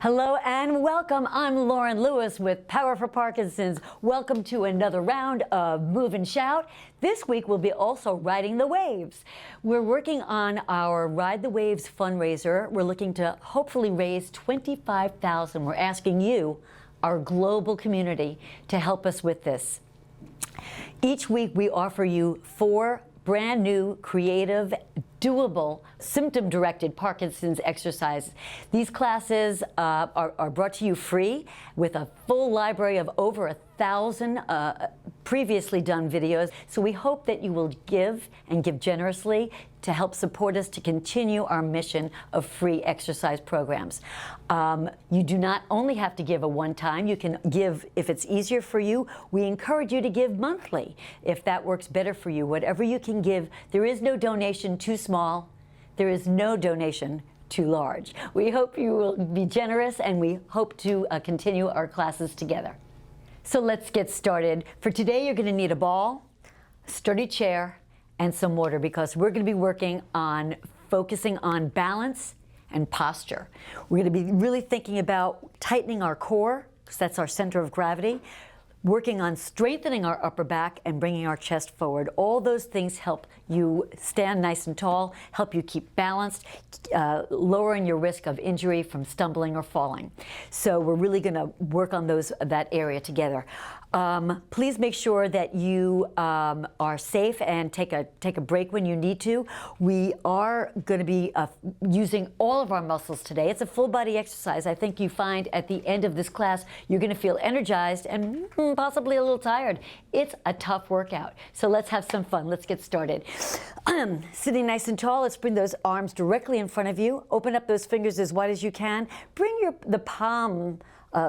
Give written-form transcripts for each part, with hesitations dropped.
Hello and welcome. I'm Lauren Lewis with Power for Parkinson's. Welcome to another round of Move and Shout. This week we'll be also riding the waves. We're working on our Ride the Waves fundraiser. We're looking to hopefully raise $25,000. We're asking you, our global community, to help us with this. Each week we offer you 4 brand new, creative, doable, symptom-directed Parkinson's exercises. These classes are brought to you free with a full library of over 1,000 previously done videos. So we hope that you will give and give generously to help support us to continue our mission of free exercise programs. You do not only have to give a one-time, you can give, if it's easier for you, we encourage you to give monthly, if that works better for you. Whatever you can give, there is no donation too small, there is no donation too large. We hope you will be generous, and we hope to continue our classes together. So let's get started. For today, you're going to need a ball, a sturdy chair, and some water, because we're going to be working on focusing on balance and posture. We're going to be really thinking about tightening our core, because that's our center of gravity, working on strengthening our upper back and bringing our chest forward. All those things help you stand nice and tall, help you keep balanced, lowering your risk of injury from stumbling or falling. So we're really going to work on that area together. Please make sure that you are safe and take a break when you need to. We are going to be using all of our muscles today. It's a full body exercise. I think you find at the end of this class you're going to feel energized and possibly a little tired. It's a tough workout. So let's have some fun. Let's get started. Sitting nice and tall, let's bring those arms directly in front of you. Open up those fingers as wide as you can. Bring the palm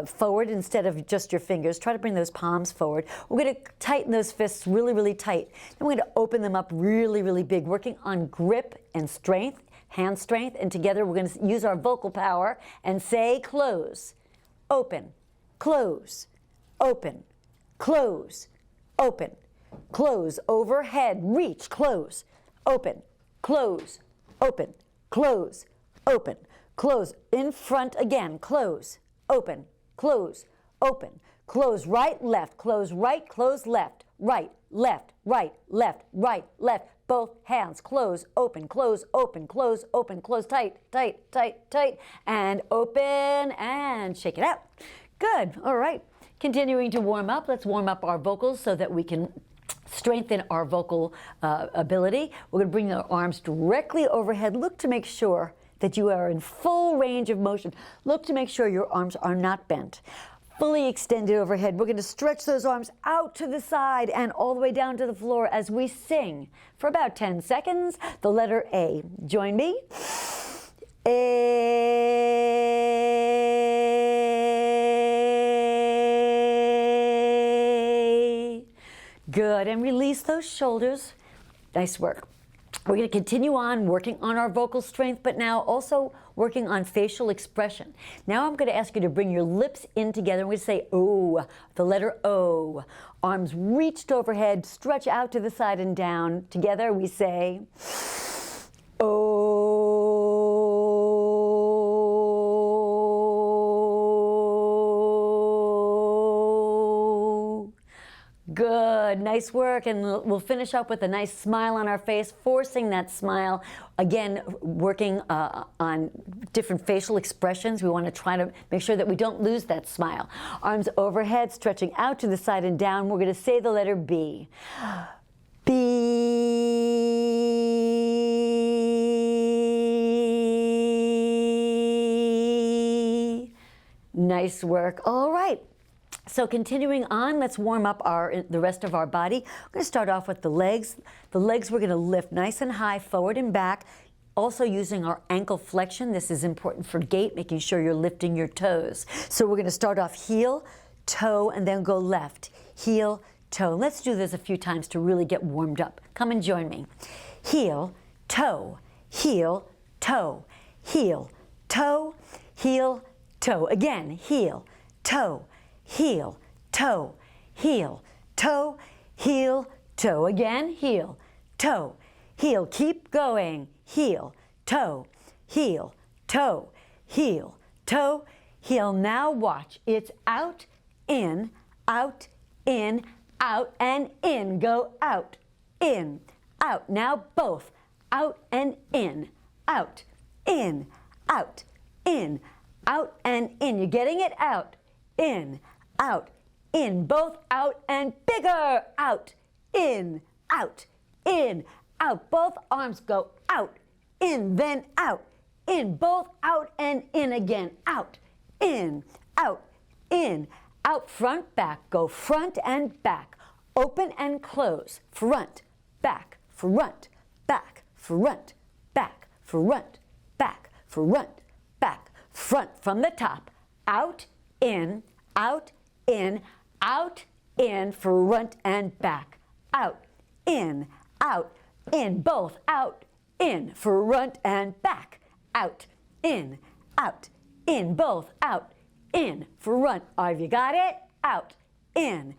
forward instead of just your fingers. Try to bring those palms forward. We're going to tighten those fists really, really tight. Then we're going to open them up really, really big, working on grip and strength, hand strength, and together we're going to use our vocal power and say close, open, close, open, close, open, close, overhead, reach, close, open, close, open, close, open, close, in front again, close, open, close, open, close, right, left, close, right, close, left, right, left, right, left, right, left, both hands, close, open, close, open, close, open, close, tight, tight, tight, tight, and open, and shake it out. Good, all right. Continuing to warm up, let's warm up our vocals so that we can strengthen our vocal ability. We're going to bring our arms directly overhead. Look to make sure that you are in full range of motion. Look to make sure your arms are not bent. Fully extended overhead. We're going to stretch those arms out to the side and all the way down to the floor as we sing for about 10 seconds the letter A. Join me. A. Good. And release those shoulders. Nice work. We're going to continue on working on our vocal strength, but now also working on facial expression. Now I'm going to ask you to bring your lips in together. We're going to say O, the letter O. Arms reached overhead, stretch out to the side and down. Together we say O. Good, nice work, and we'll finish up with a nice smile on our face, forcing that smile. Again, working on different facial expressions. We want to try to make sure that we don't lose that smile. Arms overhead, stretching out to the side and down. We're going to say the letter B. B. Nice work. All right. So continuing on, let's warm up the rest of our body. I'm going to start off with the legs. The legs we're going to lift nice and high, forward and back, also using our ankle flexion. This is important for gait, making sure you're lifting your toes. So we're going to start off heel, toe, and then go left. Heel, toe. Let's do this a few times to really get warmed up. Come and join me. Heel, toe, heel, toe, heel, toe, heel, toe. Again, heel, toe, heel, toe, heel, toe, heel, toe. Again, heel, toe, heel. Keep going. Heel, toe, heel, toe, heel, toe, He'll now watch. It's out, in, out, in, out, and in. Go out, in, out. Now both, out and in, out, in, out, in, out, and in. You're getting it? Out, in, out, in. Both out and bigger. Out, in, out, in, out. Both arms go out, in, then out, in. Both out and in again. Out, in, out, in, out. Front, back. Go front and back. Open and close. Front, back, front, back, front, back, front, back, front, back, front. From the top. Out, in, out, in, out, in. Front and back. Out, in, both out, in, front and back, out, in, both out, in, front. Have you got it? Out, in,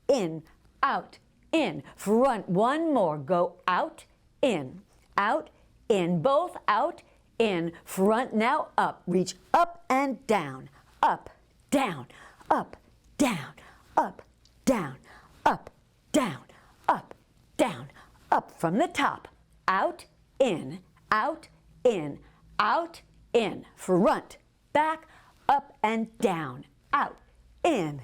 in, front. One more. Go out, in, both out, in, front. Now up. Reach up and down, up, down, up, down, up, down, up, down, up, down, up. From the top. Out, in, in, front, back, up and down, out, in,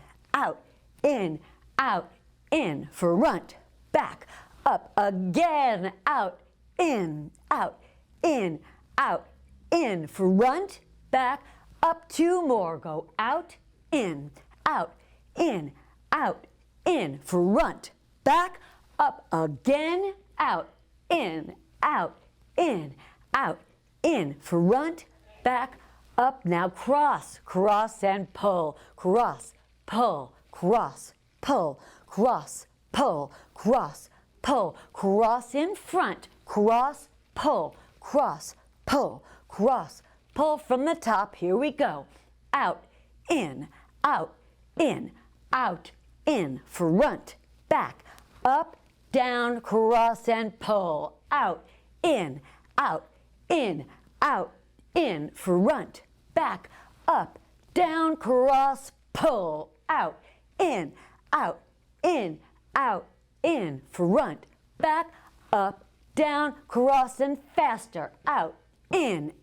front, back, up again, out, in, front, back, up. Two more. Go out, in, front, back, up again, out, in, front, back, up. Now cross, cross and pull, cross, pull, cross, pull, cross, pull, cross, pull, cross in front, cross, pull, cross, pull, cross, pull from the top. Here we go. Out, in, front, back, up, down, cross and pull. Out, in, front, back, up, down, cross, pull. Out, in, front, back, up, down, cross and faster. Out, in,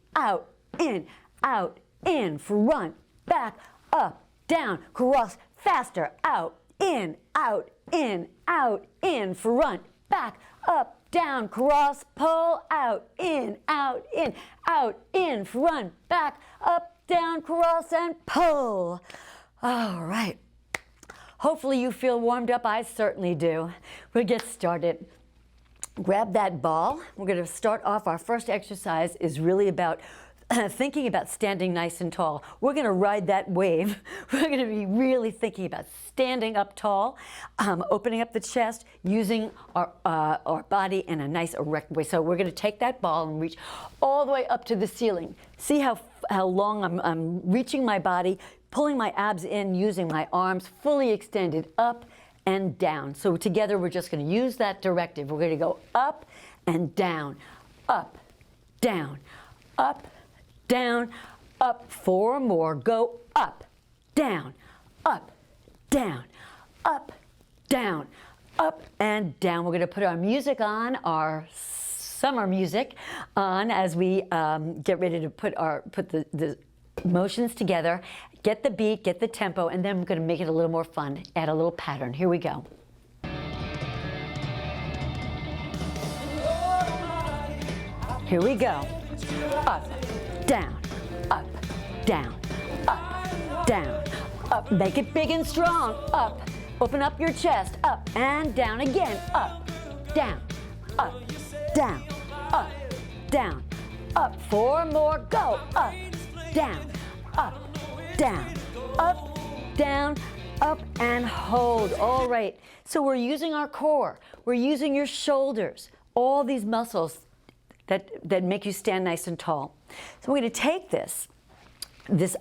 front, back, up, down, cross, faster. Out, in, front, back, up, down, cross, pull. Out, in, front, back, up, down, cross, and pull. All right. Hopefully you feel warmed up. I certainly do. We'll get started. Grab that ball. We're going to start off. Our first exercise is really about thinking about standing nice and tall. We're going to ride that wave. We're going to be really thinking about standing up tall, opening up the chest, using our body in a nice erect way. So we're going to take that ball and reach all the way up to the ceiling. See how long I'm reaching my body, pulling my abs in, using my arms fully extended up and down. So together we're just going to use that directive. We're going to go up and down, up, down, up, down, up. Four more. Go up, down, up, down, up, down, up, and down. We're going to put our music on, our summer music on, as we get ready to put the motions together, get the beat, get the tempo, and then we're going to make it a little more fun, add a little pattern. Here we go. Here we go. Up, down, up, down, up, down, up. Make it big and strong. Up. Open up your chest. Up and down again. Up, down, up, down, up, down, up. Four more. Go. Up, down, up, down, up, down, up, and hold. All right. So we're using our core. We're using your shoulders. All these muscles that make you stand nice and tall. So we're going to take this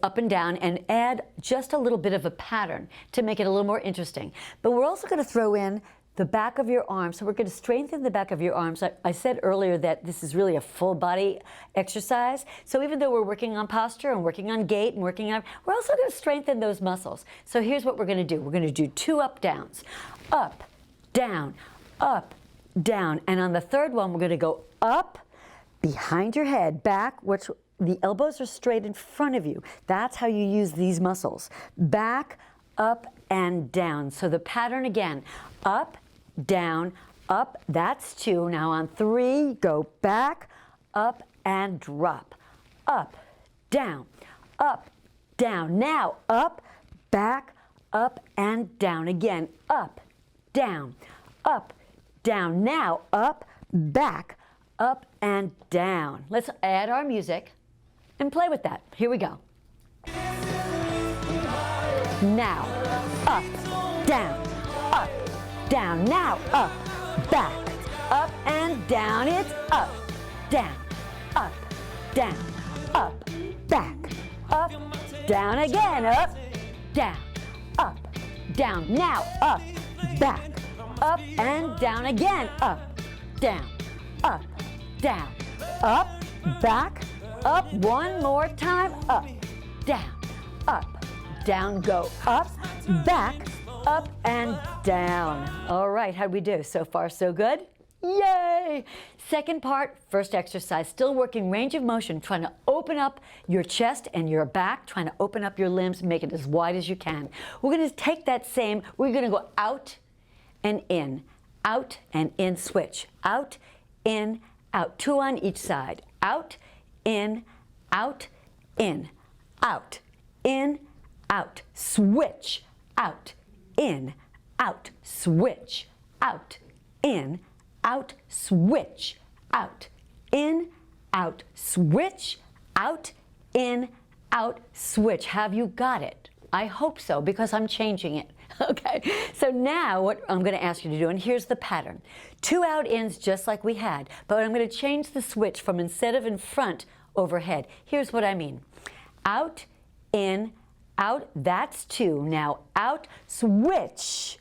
up and down and add just a little bit of a pattern to make it a little more interesting. But we're also going to throw in the back of your arms. So we're going to strengthen the back of your arms. I said earlier that this is really a full body exercise. So even though we're working on posture and working on gait and working on, we're also going to strengthen those muscles. So here's what we're going to do. We're going to do 2 up downs. Up, down, up, down. And on the third one, we're going to go up, behind your head, back, which the elbows are straight in front of you. That's how you use these muscles. Back, up, and down. So the pattern again, up, down, up, that's 2. Now on 3, go back, up, and drop. Up, down, up, down. Now up, back, up, and down. Again, up, down, up, down. Now up, back, up, and down. Let's add our music and play with that. Here we go. Now, up, down, up, down. Now, up, back, up, and down. It's up, down, up, down, up, back, up, down again, up, down, up, down. Now, up, back, up, and down again, up, down, up, down, up, back, up. One more time, up, down, up, down, go up, back, up, and down. All right, how'd we do? So far, so good? Yay! Second part, first exercise, still working range of motion, trying to open up your chest and your back, trying to open up your limbs, make it as wide as you can. We're going to take that same, we're going to go out and in, switch, out, in, out. 2 on each side, out, in, out, in, out, in, out, switch, out, in, out, switch, out, in, out, switch, out, in, out, switch, out, in, out, switch. Have you got it? I hope so, because I'm changing it. Okay, so now what I'm going to ask you to do, and here's the pattern. 2 out ins just like we had, but I'm going to change the switch from instead of in front, overhead. Here's what I mean. Out, in, out, that's 2. Now out, switch,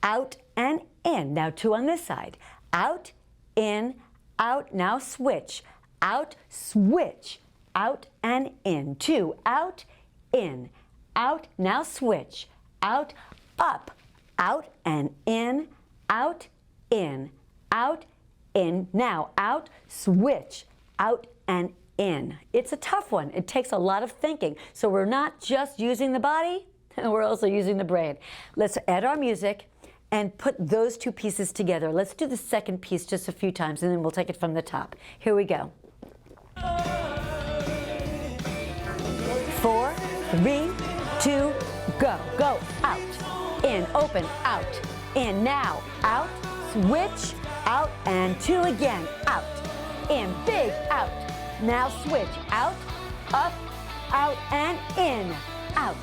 out and in. Now 2 on this side. Out, in, out, now switch. Out, switch, out and in. 2, out, in, out, now switch. Out, up, out and in, out, in, out, in. Now out, switch, out and in. It's a tough one. It takes a lot of thinking. So we're not just using the body, we're also using the brain. Let's add our music and put those 2 pieces together. Let's do the second piece just a few times and then we'll take it from the top. Here we go. 4, 3, 2, go. Go out, in, open, out, in, now, out, switch, out, and 2 again, out, in, big, out, now switch, out, up, out, and in, out,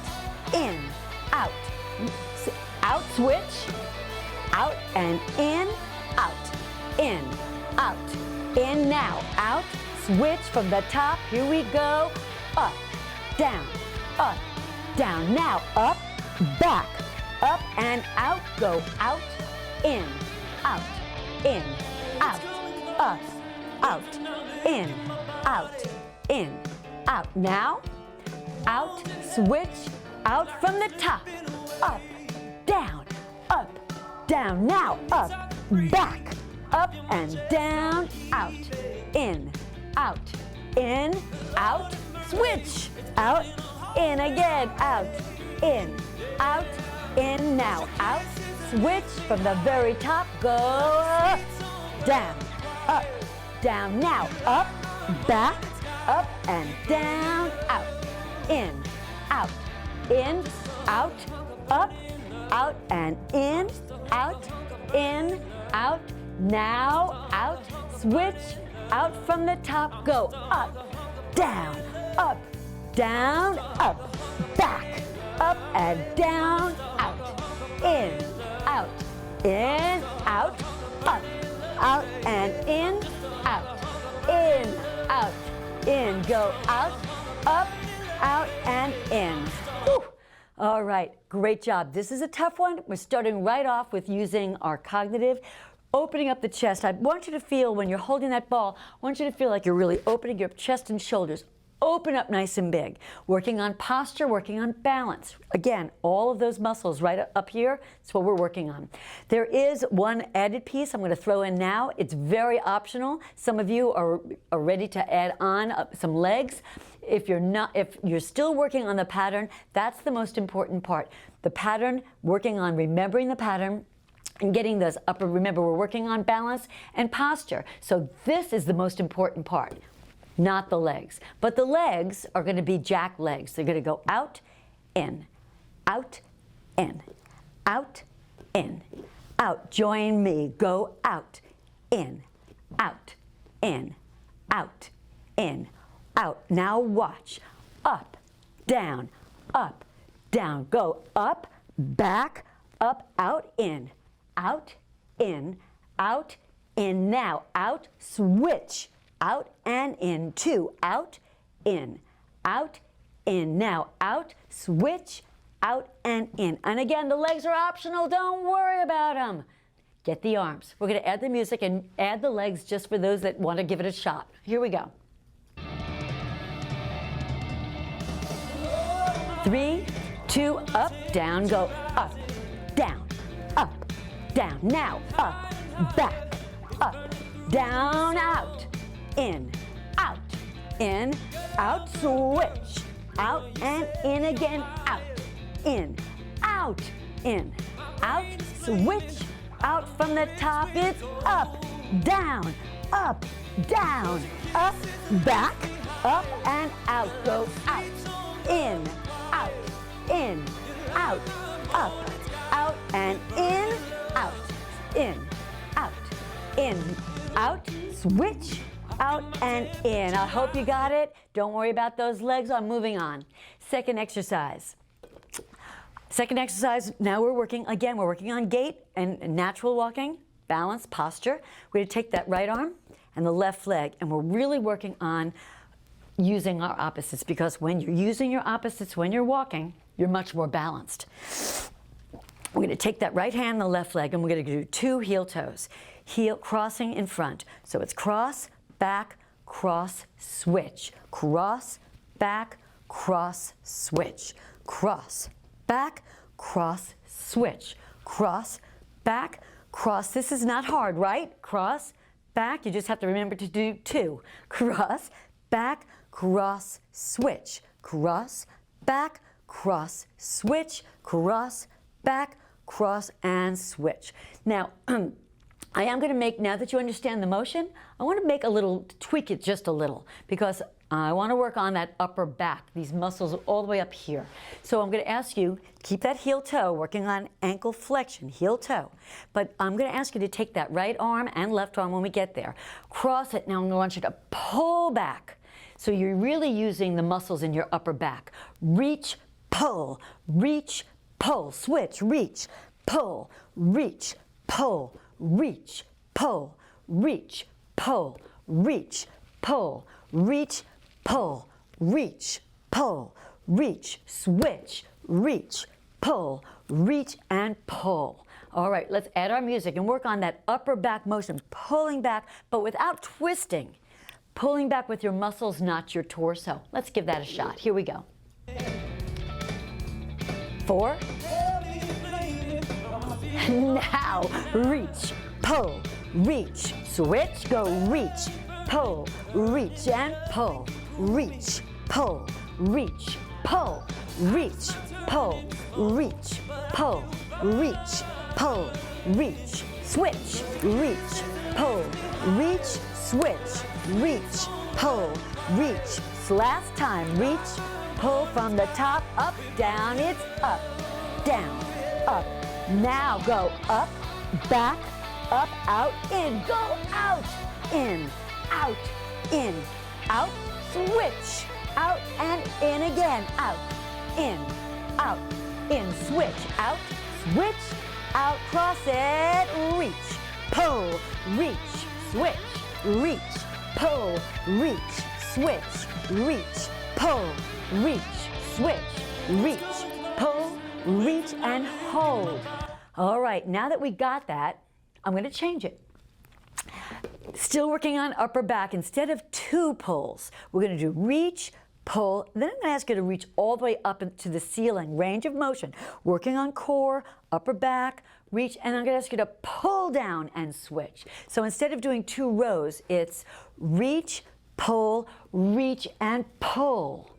out, switch, out, and in, out, in, now, out, switch from the top, here we go, up, down, now, up, back, up and out, go out, in, out, up, out, in, out. Now, out, switch, out from the top, up, down, now, up, back, up and down, out, in, out, switch, out, in again, out, in, now, out, switch from the very top, go up, down, now, up, back, up and down, out, in, out, up, out and in, out, now, out, switch, out from the top, go up, down, back, up and down, out, in, out, up, out and in, out, in, go out, up, out and in. Whew. All right, great job. This is a tough one. We're starting right off with using our cognitive, opening up the chest. I want you to feel when you're holding that ball, I want you to feel like you're really opening your chest and shoulders. Open up nice and big. Working on posture, working on balance. Again, all of those muscles right up here, that's what we're working on. There is one added piece I'm going to throw in now. It's very optional. Some of you are ready to add on some legs. If you're still working on the pattern, that's the most important part. The pattern, working on remembering the pattern, and getting those upper, remember we're working on balance and posture. So this is the most important part, not the legs. But the legs are going to be jack legs. They're going to go out, in, out, in, out, in, out. Join me. Go out, in, out, in, out, in, out. Now watch. Up, down, up, down. Go up, back, up, out, in, out, in, out, in. Now out, switch. Out and in, two, out, in, out, in. Now out, switch, out and in. And again, the legs are optional, don't worry about them. Get the arms. We're gonna add the music and add the legs just for those that wanna give it a shot. Here we go. 3, 2, up, down, go up, down, now up, back, up, down, out, in, out, switch, out and in again, out, in, out, switch, out from the top, it's up, down, up, back, up and out, go out, in, out, up, out and in, out, switch, out and in. I hope you got it. Don't worry about those legs. I'm moving on. Second exercise. Now we're working on gait and natural walking, balance, posture. We're going to take that right arm and the left leg, and we're really working on using our opposites, because when you're using your opposites when you're walking, you're much more balanced. We're going to take that right hand and the left leg, and we're going to do 2 heel toes. Heel crossing in front. So it's cross, back, cross, switch. Cross, back, cross, switch. Cross, back, cross, switch. Cross, back, cross. This is not hard, right? Cross, back. You just have to remember to do 2. Cross, back, cross, switch. Cross, back, cross, switch. Cross, back, cross, and switch. Now, I am going to make, now that you understand the motion, I want to tweak it just a little, because I want to work on that upper back, these muscles all the way up here. So I'm going to ask you, keep that heel toe, working on ankle flexion, heel toe. But I'm going to ask you to take that right arm and left arm when we get there. Cross it. Now I'm going to want you to pull back. So you're really using the muscles in your upper back. Reach, pull, switch, reach, pull, reach, pull, reach, pull, reach, pull, reach, pull, reach, pull, reach, pull, reach, switch, reach, pull, reach, and pull. All right, let's add our music and work on that upper back motion, pulling back, but without twisting. Pulling back with your muscles, not your torso. Let's give that a shot. Here we go. 4. Now, reach, pull, reach, switch, go reach, pull, reach, and pull, reach, pull, reach, pull, reach, pull, reach, pull, reach, pull, reach, switch, reach, pull, reach, switch, reach, pull, reach. Last time, reach, pull from the top, up, down, it's up, down, up. Now go up, back, up, out, in. Go out, in, switch, out and in again. Out, in, switch, out, cross it, reach, pull, reach, switch, reach, pull, reach, switch, reach, pull, reach, switch, reach, pull, reach and hold. All right, now that we got that, I'm going to change it. Still working on upper back. Instead of 2 pulls, we're going to do reach, pull, then I'm going to ask you to reach all the way up into the ceiling, range of motion, working on core, upper back, reach, and I'm going to ask you to pull down and switch. So instead of doing 2 rows, it's reach, reach, and pull.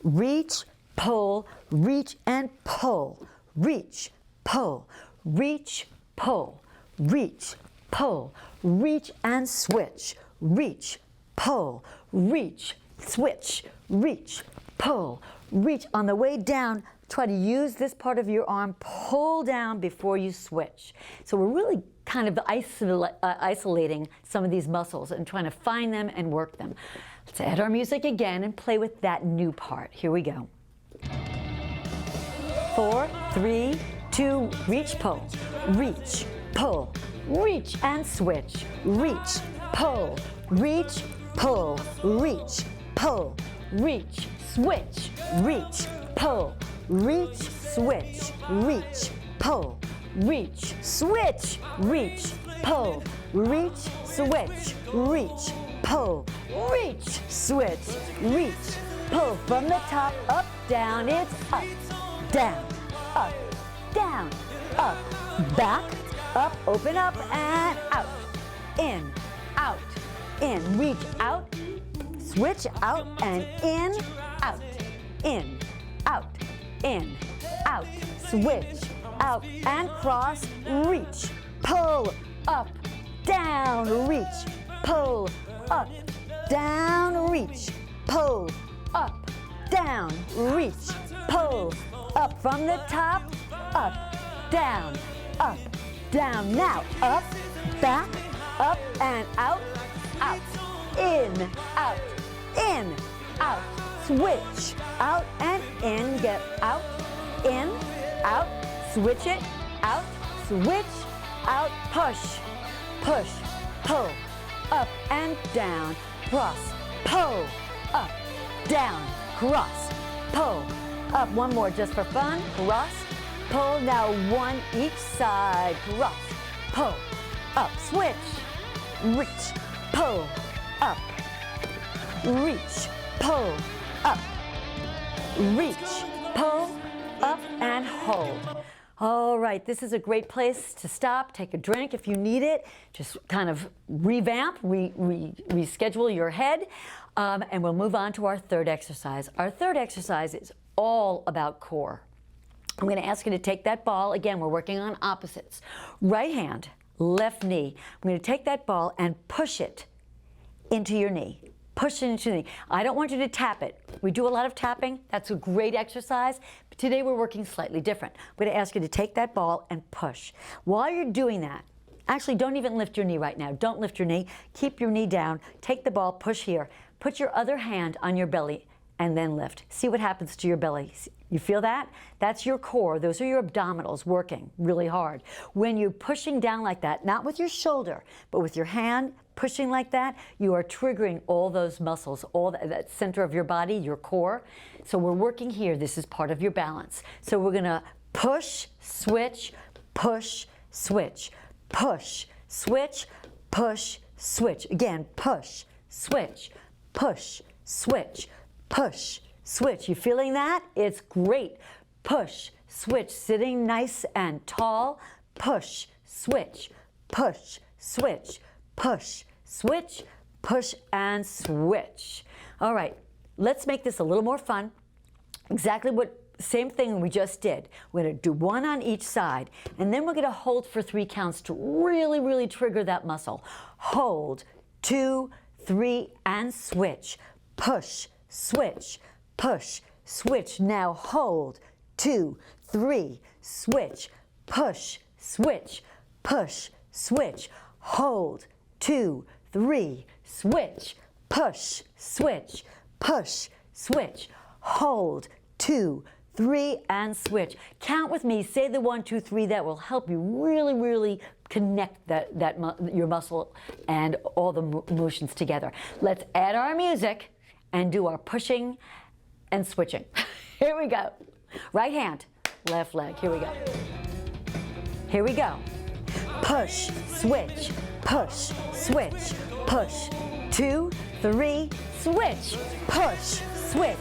Reach, pull, reach, and pull. Reach, pull, reach, pull, reach, pull, reach, and switch. Reach, pull, reach, switch, reach, pull, reach. On the way down, try to use this part of your arm, pull down before you switch. So we're really kind of isolating some of these muscles and trying to find them and work them. Let's add our music again and play with that new part. Here we go. 4, 3, 2, reach, pull, reach, pull, reach, and switch. Reach, pull, reach, pull, reach, pull, reach, switch, reach, pull, reach, switch, reach, pull, reach, switch, reach, pull, reach, switch, reach, pull, reach, switch, reach, pull. From the top, up, down, it's up, down, up, down, up, back, up, open up, and out, in, reach out, switch out, and in, out, in, out, switch, out, and cross, reach, pull, up, down, reach, pull, up, down, reach, pull, up, down, reach, pull, up from the top, up, down, now, up, back, up, and out, in, out, switch, out, and in, get out, in, out, switch it, out, switch, out, push, pull, up and down, cross, pull, up, down, cross, pull, up. One more just for fun, cross, pull. Now 1 each side, cross, pull, up, switch, reach, pull, up, reach, pull, up, reach, pull, up, and hold. All right, this is a great place to stop, take a drink if you need it, just kind of revamp, reschedule your head, and we'll move on to our third exercise. Our third exercise is all about core. I'm going to ask you to take that ball. Again, we're working on opposites. Right hand, left knee. I'm going to take that ball and push it into your knee. Push it into the knee. I don't want you to tap it. We do a lot of tapping. That's a great exercise. But today we're working slightly different. I'm going to ask you to take that ball and push. While you're doing that, actually don't even lift your knee right now. Don't lift your knee. Keep your knee down. Take the ball, push here. Put your other hand on your belly and then lift. See what happens to your belly. You feel that? That's your core. Those are your abdominals working really hard. When you're pushing down like that, not with your shoulder, but with your hand pushing like that, you are triggering all those muscles, all that center of your body, your core. So we're working here. This is part of your balance. So we're going to push, switch, push, switch, push, switch, push, switch. Again, push, switch, push, switch, push, switch. You feeling that? It's great. Push, switch, sitting nice and tall. Push, switch, push, switch, push, switch, push, and switch. All right, let's make this a little more fun. Exactly what, same thing we just did. We're going to do 1 on each side, and then we're going to hold for 3 counts to really, really trigger that muscle. Hold, 2, 3, and switch. Push, switch, push, switch. Now hold, 2, 3, switch, push, switch, push, switch. Hold, 2, 3, switch, push, switch, push, switch. Hold, 2, 3, and switch. Count with me. Say the 1, 2, 3. That will help you really, really connect your muscle and all the motions together. Let's add our music and do our pushing and switching. Here we go. Right hand, left leg. Here we go. Here we go. Push, switch, push, switch, push. 2, 3, switch, push, switch,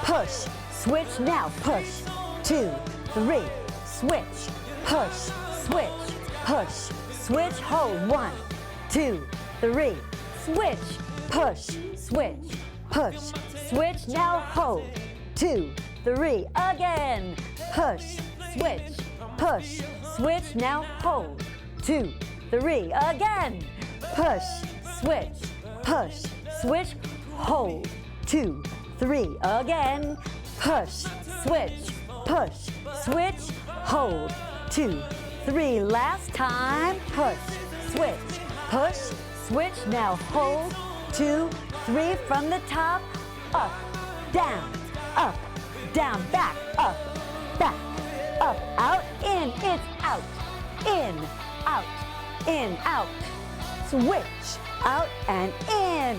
push, switch. Now push. 2, 3, switch, push, switch, push, switch. Hold. 1, 2, 3, switch, push, switch, push, switch. Now hold. 2, 3, again. Push, switch, push, switch. Now hold. 2, 3, again. Push, switch, push, switch. Hold. 2, 3, again. Push, switch, push, switch. Hold. 2, 3, last time. Push, switch, push, switch. Now hold. 2, 3, from the top. Up, down, back, up, out, in. It's out, in, out. Switch, out and in,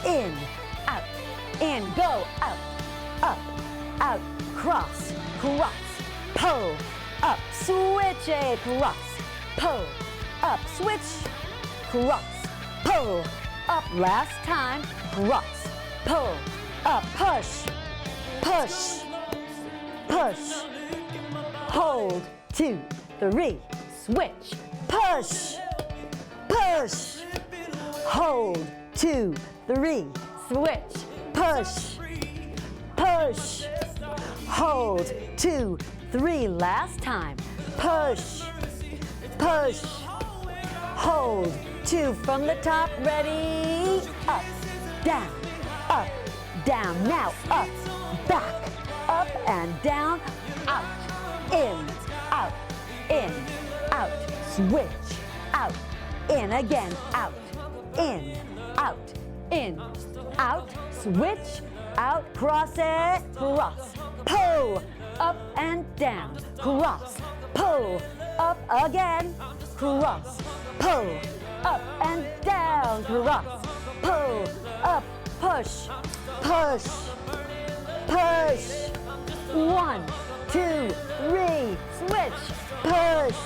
in, go, out, cross, pull, up, switch it, cross, pull, up, switch, cross, pull, up, last time, cross, pull, up, push, hold, 2, 3, switch, push, hold, 2, 3, switch, push, hold, 2, 3, last time, push, hold, 2, from the top, ready, up, down, now, up, back, up and down, out, in, out, switch, out, in again, out, in, out, switch, out, cross it, cross, pull, up and down, cross, pull, up again, cross, pull, up and down, cross, pull, up, push, 1, 2, 3, switch, push,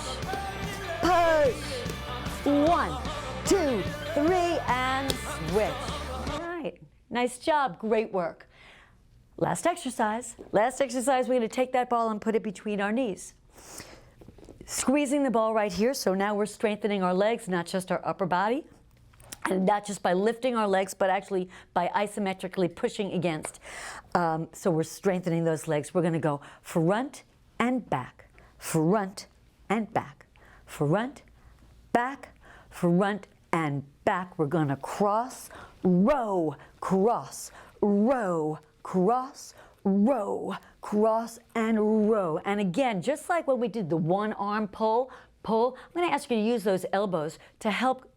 1, 2, 3, and switch. All right, nice job, great work. Last exercise, we're gonna take that ball and put it between our knees. Squeezing the ball right here, so now we're strengthening our legs, not just our upper body, and not just by lifting our legs, but actually by isometrically pushing against. So we're strengthening those legs. We're gonna go front and back, front and back, front, back, front and back. We're gonna cross, row, cross, row, cross, row, cross, and row. And again, just like when we did the one arm pull, I'm gonna ask you to use those elbows to help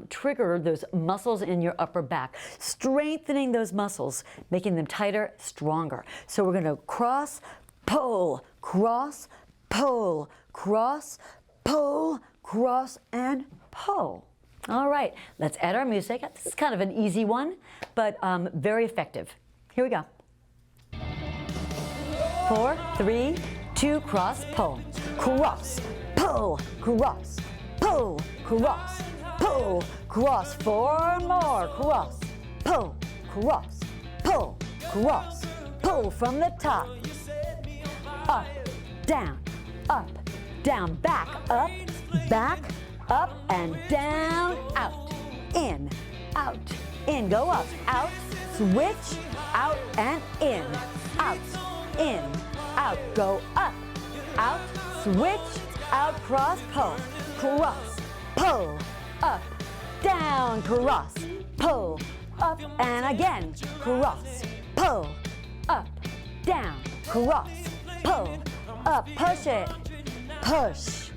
trigger those muscles in your upper back, strengthening those muscles, making them tighter, stronger. So we're gonna cross, pull, cross, pull, cross, pull, cross, and pull. All right, let's add our music. This is kind of an easy one, but very effective. Here we go. 4, 3, 2, cross, pull, cross, pull, cross, pull, cross, pull, cross. 4 more, cross, pull, cross, pull, cross, pull from the top. Up, down, back, up, and down, out, in, go up, out, switch, out and in, out, go up, out, switch, out, cross, pull, up, down, cross, pull, up, and again, cross, pull, up, down, cross, pull, up, push it, push,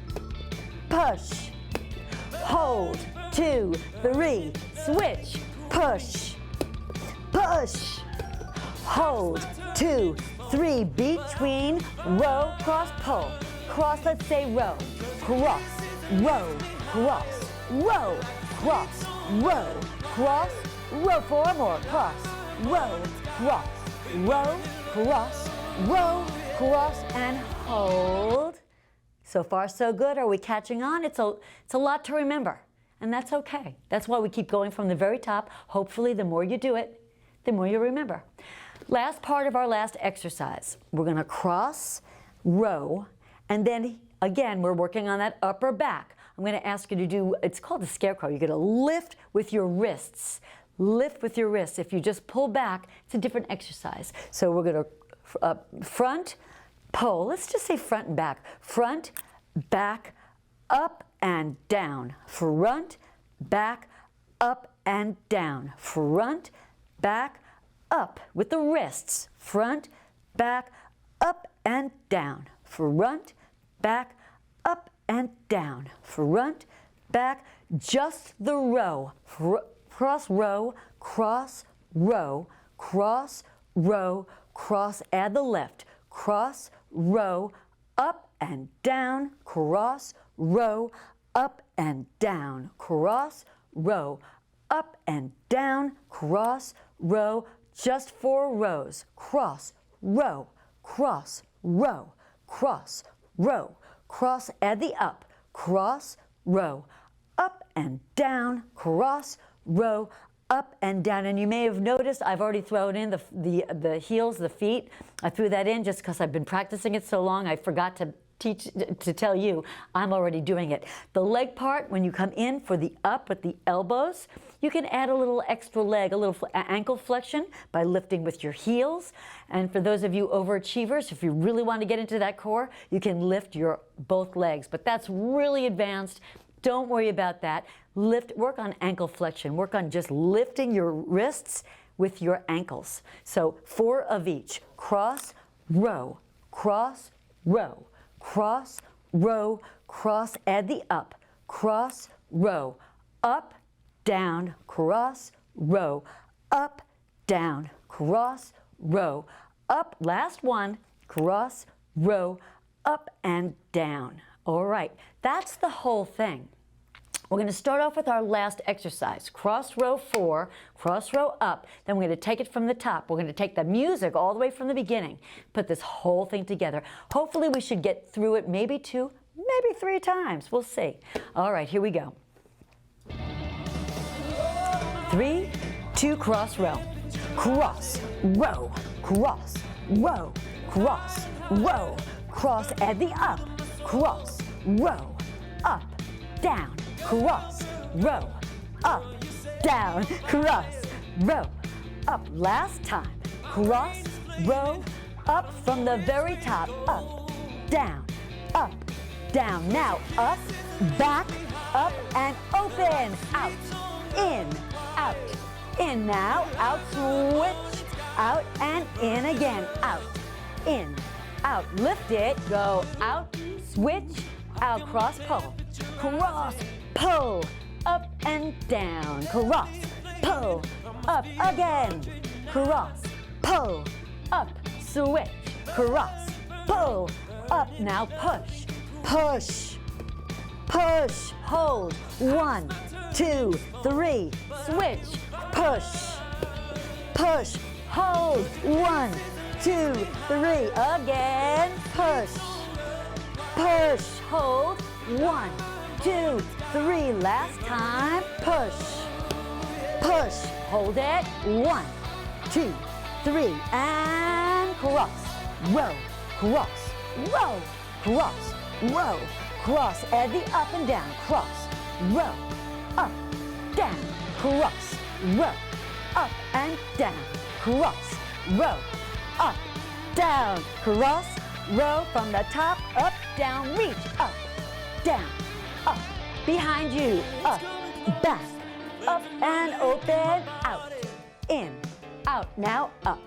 hold, 2, 3, switch, push, hold, 2, 3, between, row, cross, pull, cross, let's say row, cross, row, cross, row, cross, row, cross, row. 4 more, cross, row, cross, row, cross, row, cross and hold. So far, so good. Are we catching on? It's a lot to remember, and that's okay. That's why we keep going from the very top. Hopefully, the more you do it, the more you remember. Last part of our last exercise. We're going to cross, row, and then again, we're working on that upper back. I'm going to ask you to do, it's called the scarecrow. You're going to lift with your wrists. Lift with your wrists. If you just pull back, it's a different exercise. So we're going to front, pull. Let's just say front and back. Front, back, up and down. Front, back, up and down. Front, back, up with the wrists. Front, back, up and down. Front, back, up and down. Front, back, just the row. Cross, row, cross, row, cross, row, cross, add the left. Cross, row, up and down, cross, row, up and down, cross, row, up and down, cross, row, just 4 rows. Cross, row, cross, row, cross, row, cross, add the up. Cross, row, up and down, cross, row, up and down. And you may have noticed I've already thrown in the heels, the feet. I threw that in just because I've been practicing it so long. I forgot to tell you I'm already doing it. The leg part, when you come in for the up with the elbows, you can add a little extra leg, a little ankle flexion by lifting with your heels. And for those of you overachievers, if you really want to get into that core, you can lift your both legs. But that's really advanced. Don't worry about that. Work on ankle flexion. Work on just lifting your wrists with your ankles. So 4 of each. Cross, row, cross, row, cross, row, cross, add the up. Cross, row, up, down, cross, row, up, down, cross, row, up. Last one, cross, row, up and down. All right, that's the whole thing. We're going to start off with our last exercise. Cross row 4, cross row up. Then we're going to take it from the top. We're going to take the music all the way from the beginning. Put this whole thing together. Hopefully we should get through it maybe 2, maybe 3 times. We'll see. All right, here we go. 3, 2, cross row. Cross, row, cross, row, cross, row, cross, add the up. Cross, row, up, down, cross, row, up, down, cross, row, up. Last time. Cross, row, up from the very top. Up, down, up, down. Now up, back, up and open. Out, in, out, in. Now out, switch, out and in again. Out, in, out. Lift it, go out, switch, out, cross, pull, cross, pull, up and down, cross, pull, up again, cross, pull, up, switch, cross, pull, up. Now push, push, push, hold, 1, 2, 3, switch, push, push, hold, 1, 2, 3, again, push, push, hold, 1, 2, 3, last time, push, push, hold it, 1, 2, 3, and cross, row, cross, row, cross, row, cross, add the up and down, cross, row, up, down, cross, row, up and down, cross, row, up, down, cross, row from the top, up, down, reach, up, down, up, behind you, up, back, up and open, out, in, out, now up,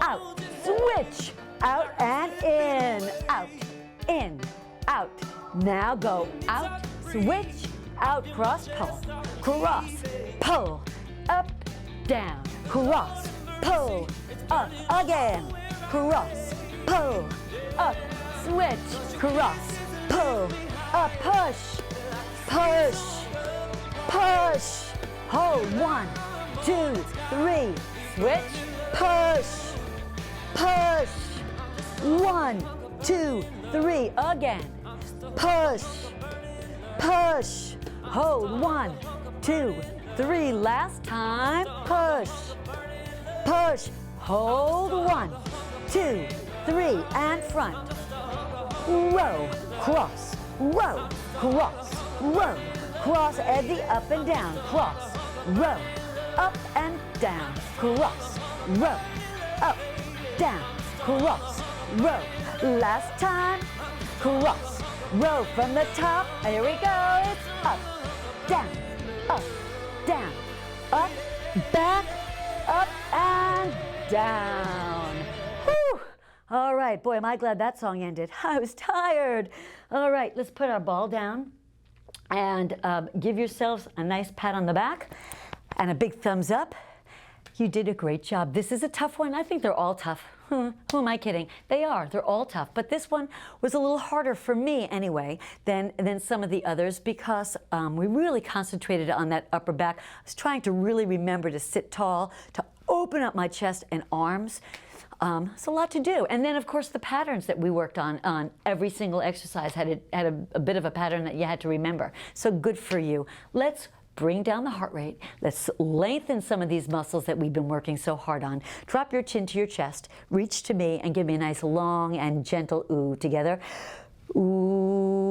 out, switch, out and in, out, now go out, switch, out, cross, pull, up, down, cross, pull, up, again, cross, pull, up, switch, cross, pull, up, push, push, push, hold, 1, 2, 3, switch, push, push, 1, 2, 3. Again. Push, push. Hold. 1, 2, 3. Last time. Push, push. Hold. 1, 2, 3. And front. Row, cross, row, cross, row, cross. Eddy up and down. Cross, row, up and down. Cross, row, up, down. Cross, row. Last time. Cross, row from the top. Here we go. It's up, down, up, down, up, back, up, and down. Whew. All right, boy, am I glad that song ended. I was tired. All right, let's put our ball down and give yourselves a nice pat on the back and a big thumbs up. You did a great job. This is a tough one. I think they're all tough. Who am I kidding? They are. They're all tough. But this one was a little harder for me anyway than some of the others because we really concentrated on that upper back. I was trying to really remember to sit tall, to open up my chest and arms. It's a lot to do. And then, of course, the patterns that we worked on every single exercise had a bit of a pattern that you had to remember. So good for you. Let's bring down the heart rate. Let's lengthen some of these muscles that we've been working so hard on. Drop your chin to your chest. Reach to me and give me a nice long and gentle ooh together. Ooh.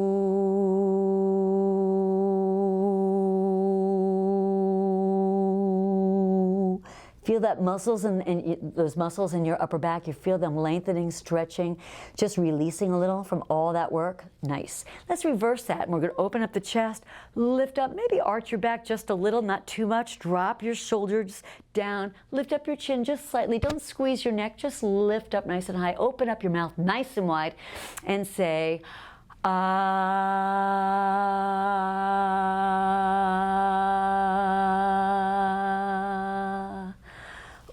Feel that muscles and those muscles in your upper back, you feel them lengthening, stretching, just releasing a little from all that work. Nice. Let's reverse that. And we're going to open up the chest, lift up, maybe arch your back just a little, not too much. Drop your shoulders down, lift up your chin just slightly. Don't squeeze your neck, just lift up nice and high. Open up your mouth nice and wide and say, ah.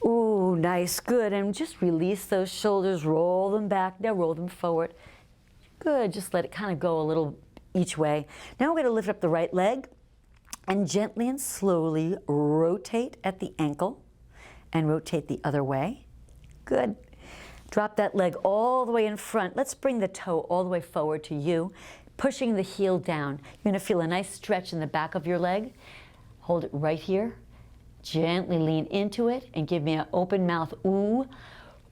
Ooh, nice, good. And just release those shoulders, roll them back. Now roll them forward. Good, just let it kind of go a little each way. Now we're going to lift up the right leg and gently and slowly rotate at the ankle and rotate the other way. Good. Drop that leg all the way in front. Let's bring the toe all the way forward to you, pushing the heel down. You're going to feel a nice stretch in the back of your leg. Hold it right here. Gently lean into it and give me an open mouth ooh,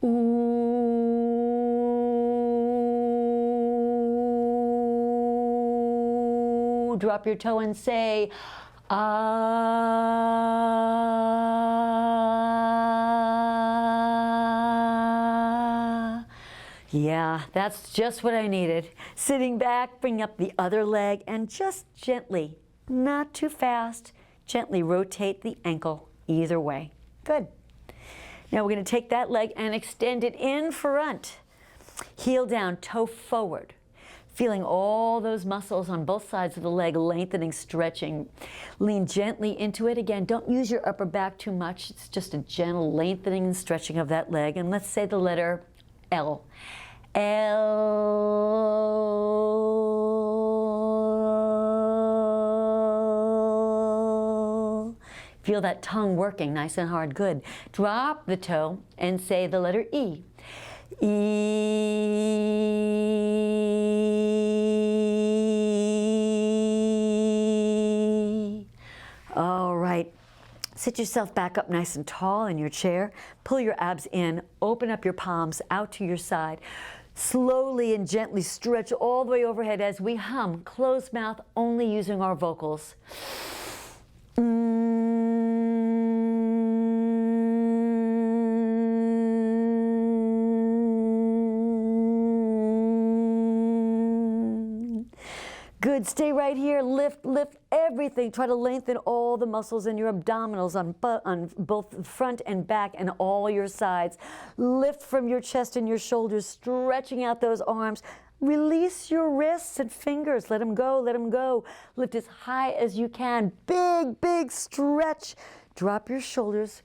ooh. Drop your toe and say, ah. Yeah, that's just what I needed. Sitting back, bring up the other leg and just gently, not too fast, gently rotate the ankle either way. Good. Now we're going to take that leg and extend it in front. Heel down, toe forward. Feeling all those muscles on both sides of the leg lengthening, stretching. Lean gently into it. Again, don't use your upper back too much. It's just a gentle lengthening and stretching of that leg. And let's say the letter L. L. Feel that tongue working nice and hard. Good. Drop the toe and say the letter E. E. All right. Sit yourself back up nice and tall in your chair. Pull your abs in. Open up your palms out to your side. Slowly and gently stretch all the way overhead as we hum, closed mouth, only using our vocals. Good, stay right here, lift everything. Try to lengthen all the muscles in your abdominals on both front and back and all your sides. Lift from your chest and your shoulders, stretching out those arms. Release your wrists and fingers, let them go, let them go. Lift as high as you can, big, big stretch. Drop your shoulders,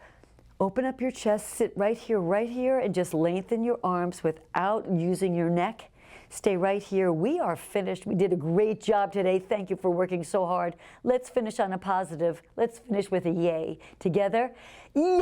open up your chest, sit right here, and just lengthen your arms without using your neck. Stay right here. We are finished. We did a great job today. Thank you for working so hard. Let's finish on a positive. Let's finish with a yay. Together, yay!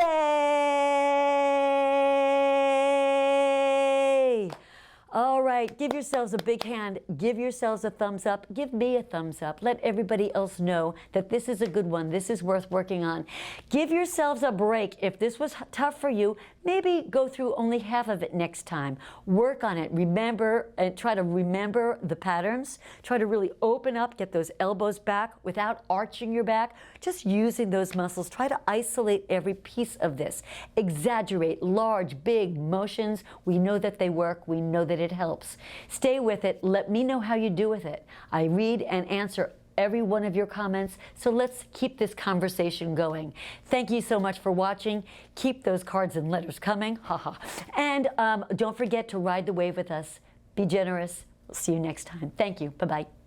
All right, give yourselves a big hand. Give yourselves a thumbs up. Give me a thumbs up. Let everybody else know that this is a good one. This is worth working on. Give yourselves a break. If this was tough for you, maybe go through only half of it next time. Work on it. Remember, and try to remember the patterns. Try to really open up, get those elbows back without arching your back, just using those muscles. Try to isolate every piece of this. Exaggerate large, big motions. We know that they work. We know that it helps. Stay with it. Let me know how you do with it. I read and answer every one of your comments, so let's keep this conversation going. Thank you so much for watching. Keep those cards and letters coming. Haha. And don't forget to ride the wave with us. Be generous. We'll see you next time. Thank you. Bye-bye.